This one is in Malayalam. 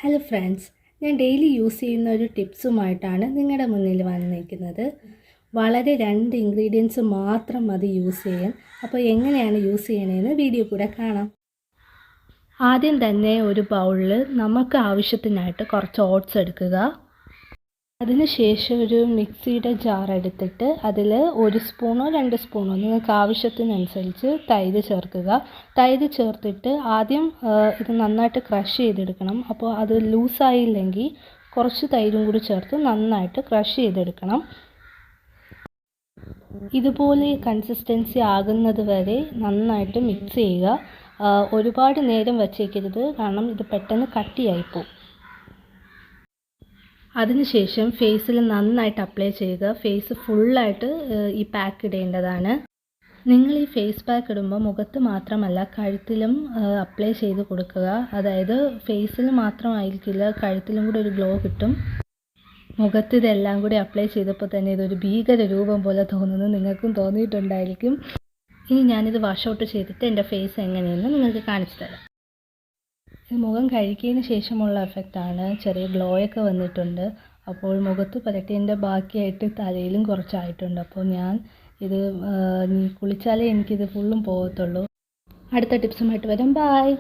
ഹലോ ഫ്രണ്ട്സ്, ഞാൻ ഡെയിലി യൂസ് ചെയ്യുന്ന ഒരു ടിപ്സുമായിട്ടാണ് നിങ്ങളുടെ മുന്നിൽ വന്നിരിക്കുന്നത്. വളരെ 2 ഇൻഗ്രീഡിയൻസ് മാത്രം മതി യൂസ് ചെയ്യാൻ. അപ്പോൾ എങ്ങനെയാണ് യൂസ് ചെയ്യണതെന്ന് വീഡിയോ കൂടെ കാണാം. ആദ്യം തന്നെ ഒരു ബൗളിൽ നമുക്ക് ആവശ്യത്തിനായിട്ട് കുറച്ച് ഓട്സ് എടുക്കുക. അതിനുശേഷം ഒരു മിക്സിയുടെ ജാർ എടുത്തിട്ട് അതിൽ 1 സ്പൂണോ 2 സ്പൂണോ നിങ്ങൾക്ക് ആവശ്യത്തിനനുസരിച്ച് തൈര് ചേർക്കുക. തൈര് ചേർത്തിട്ട് ആദ്യം ഇത് നന്നായിട്ട് ക്രഷ് ചെയ്തെടുക്കണം. അപ്പോൾ അത് ലൂസായില്ലെങ്കിൽ കുറച്ച് തൈരും കൂടി ചേർത്ത് നന്നായിട്ട് ക്രഷ് ചെയ്തെടുക്കണം. ഇതുപോലെ കൺസിസ്റ്റൻസി ആകുന്നത് വരെ നന്നായിട്ട് മിക്സ് ചെയ്യുക. ഒരുപാട് നേരം വച്ചേക്കരുത്, കാരണം ഇത് പെട്ടെന്ന് കട്ടിയായിപ്പോവും. അതിനുശേഷം ഫേസിൽ നന്നായിട്ട് അപ്ലൈ ചെയ്യുക. ഫേസ് ഫുള്ളായിട്ട് ഈ പാക്ക് ഇടേണ്ടതാണ്. നിങ്ങൾ ഈ ഫേസ് പാക്ക് ഇടുമ്പോൾ മുഖത്ത് മാത്രമല്ല കഴുത്തിലും അപ്ലൈ ചെയ്ത് കൊടുക്കുക. അതായത് ഫേസിൽ മാത്രമായിരിക്കില്ല, കഴുത്തിലും കൂടി ഒരു ഗ്ലോ കിട്ടും. മുഖത്ത് ഇതെല്ലാം കൂടി അപ്ലൈ ചെയ്തപ്പോൾ തന്നെ ഇതൊരു ഭീകര രൂപം പോലെ തോന്നുന്നു. നിങ്ങൾക്കും തോന്നിയിട്ടുണ്ടായിരിക്കും. ഇനി ഞാനിത് വാഷ് ഔട്ട് ചെയ്തിട്ട് എൻ്റെ ഫേസ് എങ്ങനെയെന്ന് നിങ്ങൾക്ക് കാണിച്ചു തരാം. മുഖം കഴുകിയതിന് ശേഷമുള്ള എഫക്റ്റാണ്. ചെറിയ ഗ്ലോയൊക്കെ വന്നിട്ടുണ്ട്. അപ്പോൾ മുഖത്ത് പുരട്ടിയതിൻ്റെ ബാക്കിയായിട്ട് തലയിലും കുറച്ചായിട്ടുണ്ട്. അപ്പോൾ ഞാൻ ഇത് കുളിച്ചാലേ എനിക്കിത് ഫുള്ളും പോകത്തുള്ളൂ. അടുത്ത ടിപ്സുമായിട്ട് വരാം. ബൈ.